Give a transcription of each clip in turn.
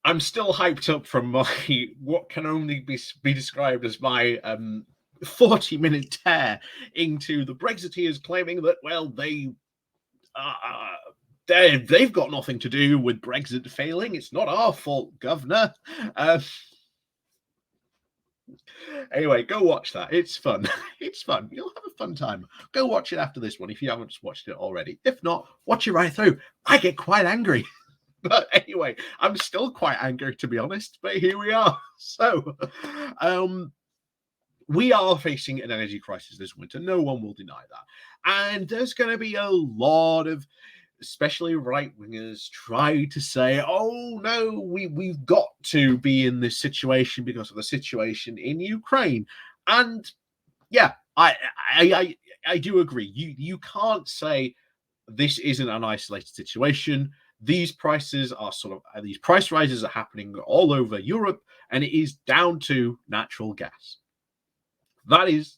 I'm still hyped up from my what can only be described as my 40-minute tear into the Brexiteers claiming that, well, uh, they've got nothing to do with Brexit failing. It's not our fault, governor. Anyway, go watch that. It's fun. It's fun. You'll have a fun time. Go watch it after this one if you haven't watched it already. If not, watch it right through. I get quite angry. But anyway, I'm still quite angry, to be honest. But here we are. So, we are facing an energy crisis this winter. No one will deny that. And there's going to be a lot of, especially right wingers, try to say, "Oh no, we've got to be in this situation because of the situation in Ukraine." And yeah, I do agree. You can't say this isn't an isolated situation. These prices are these price rises are happening all over Europe, and it is down to natural gas. That is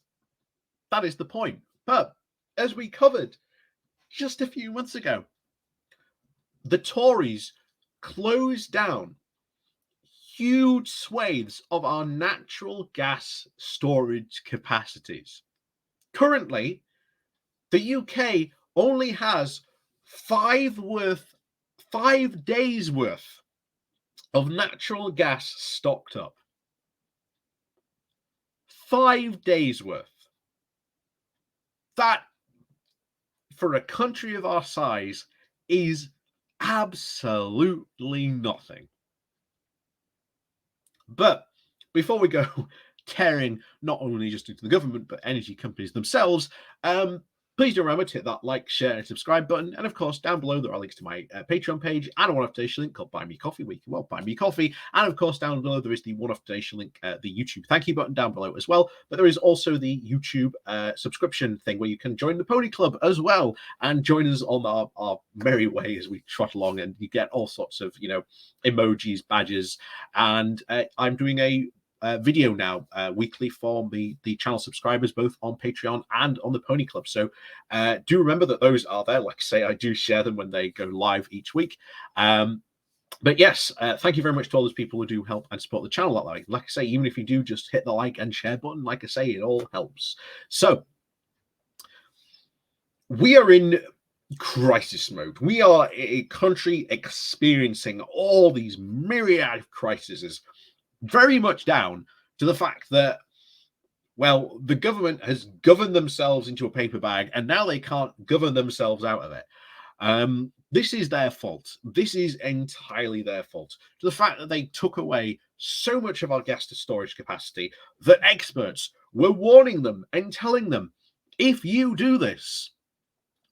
the point. But as we covered just a few months ago, the Tories closed down huge swathes of our natural gas storage capacities. Currently, the UK only has 5 days worth of natural gas stocked up. 5 days worth. That, for a country of our size, is absolutely nothing. But before we go tearing not only just into the government, but energy companies themselves, please do remember to hit that like, share, and subscribe button. And of course, down below, there are links to my Patreon page and a one-off donation link called Buy Me Coffee, where you can, well, buy me coffee. And of course, down below, there is the one-off donation link, the YouTube thank you button down below as well. But there is also the YouTube subscription thing where you can join the Pony Club as well and join us on our merry way as we trot along. And you get all sorts of, emojis, badges. And I'm doing a video now weekly for the channel subscribers, both on Patreon and on the Pony Club. So do remember that those are there. Like I say, I do share them when they go live each week. But yes, thank you very much to all those people who do help and support the channel that way. Like I say, even if you do just hit the like and share button, like I say, it all helps. So we are in crisis mode. We are a country experiencing all these myriad of crises, very much down to the fact that, well, the government has governed themselves into a paper bag and now they can't govern themselves out of it. This is their fault. This is entirely their fault. To the fact that they took away so much of our gas to storage capacity that experts were warning them and telling them, if you do this,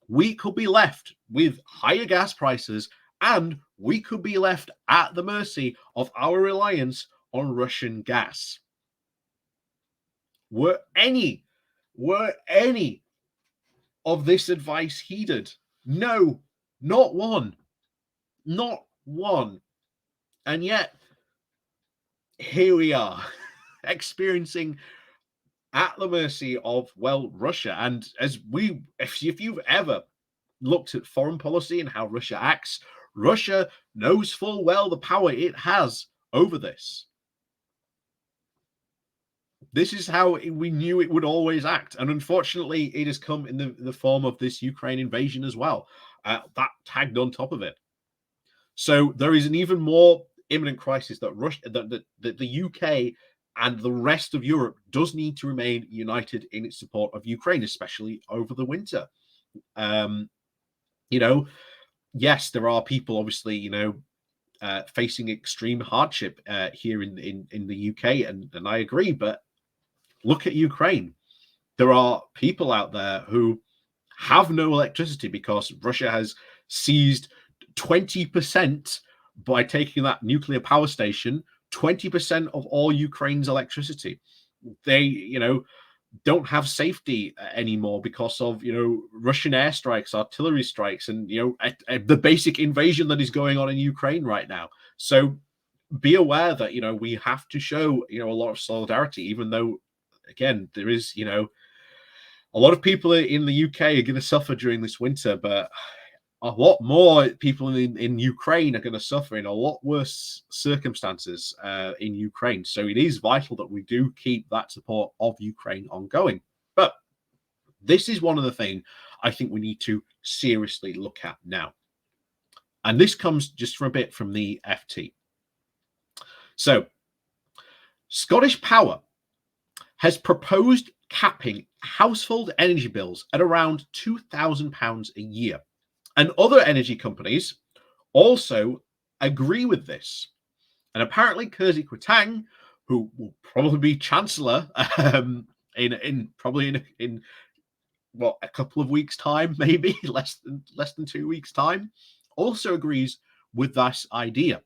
we could be left with higher gas prices and we could be left at the mercy of our reliance on Russian gas. Were any of this advice heeded? No, not one. Not one. And yet, here we are, experiencing at the mercy of, well, Russia. And if you've ever looked at foreign policy and how Russia acts, Russia knows full well the power it has over this. This is how we knew it would always act. And unfortunately, it has come in the form of this Ukraine invasion as well. That tagged on top of it. So there is an even more imminent crisis that the UK and the rest of Europe does need to remain united in its support of Ukraine, especially over the winter. Yes, there are people obviously, facing extreme hardship here in the UK, and I agree, but look at Ukraine. There are people out there who have no electricity because Russia has seized 20% by taking that nuclear power station, 20% of all Ukraine's electricity. They, don't have safety anymore because of, Russian airstrikes, artillery strikes, and, the basic invasion that is going on in Ukraine right now. So be aware that, we have to show, a lot of solidarity, even though, again, there is, a lot of people in the UK are going to suffer during this winter, but a lot more people in Ukraine are going to suffer in a lot worse circumstances in Ukraine. So it is vital that we do keep that support of Ukraine ongoing. But this is one of the things I think we need to seriously look at now. And this comes just for a bit from the FT. So Scottish Power has proposed capping household energy bills at around £2,000 a year. And other energy companies also agree with this. And apparently Kirsty Quitang, who will probably be Chancellor in what, a couple of weeks' time, maybe less than 2 weeks' time, also agrees with this idea.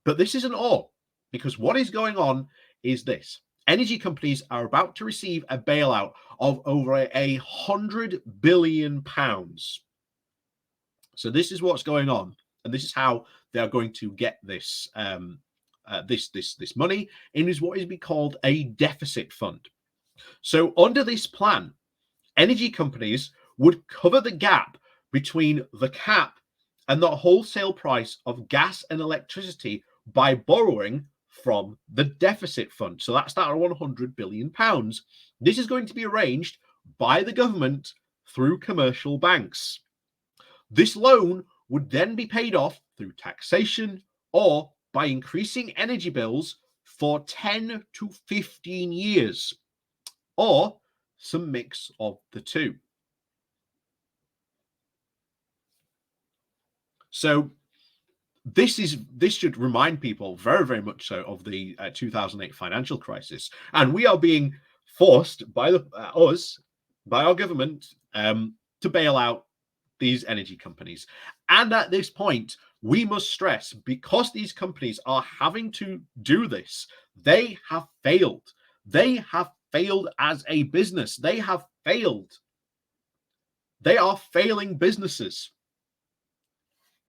But this isn't all, because what is going on is this. Energy companies are about to receive a bailout of over £100 billion. So this is what's going on, and this is how they are going to get this this money. It is what is be called a deficit fund. So under this plan, energy companies would cover the gap between the cap and the wholesale price of gas and electricity by borrowing from the deficit fund. So that's that £100 billion. This is going to be arranged by the government through commercial banks. This loan would then be paid off through taxation or by increasing energy bills for 10 to 15 years, or some mix of the two. So this should remind people very, very much so of the 2008 financial crisis, and we are being forced by by our government to bail out these energy companies. And at this point, we must stress, because these companies are having to do this, they have failed. They have failed as a business. They have failed. They are failing businesses.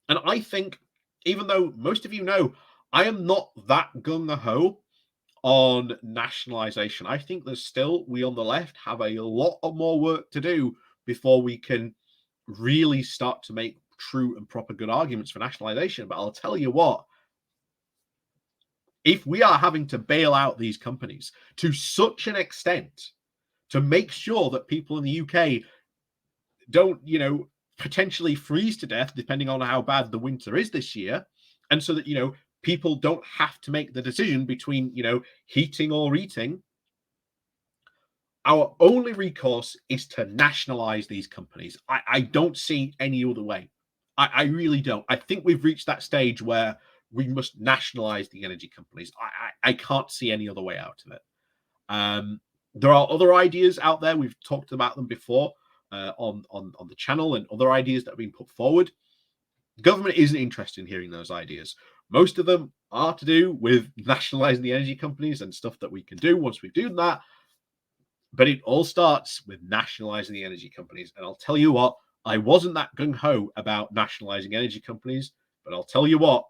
And I think, even though most of you know, I am not that gung-ho on nationalization. I think there's still, we on the left have a lot of more work to do before we can really start to make true and proper good arguments for nationalization. But I'll tell you what, if we are having to bail out these companies to such an extent to make sure that people in the UK don't, potentially freeze to death, depending on how bad the winter is this year, and so that, people don't have to make the decision between, heating or eating, our only recourse is to nationalize these companies. I don't see any other way. I really don't. I think we've reached that stage where we must nationalize the energy companies. I can't see any other way out of it. There are other ideas out there. We've talked about them before on the channel, and other ideas that have been put forward. The government isn't interested in hearing those ideas. Most of them are to do with nationalizing the energy companies and stuff that we can do once we've done that. But it all starts with nationalizing the energy companies. And I'll tell you what, I wasn't that gung-ho about nationalizing energy companies, but I'll tell you what,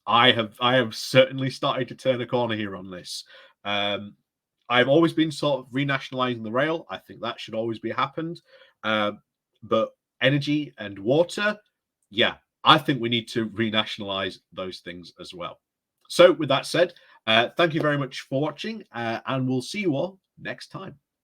I have certainly started to turn a corner here on this. I've always been sort of renationalizing the rail. I think that should always be happened. But energy and water, yeah, I think we need to renationalize those things as well. So with that said, thank you very much for watching, and we'll see you all next time.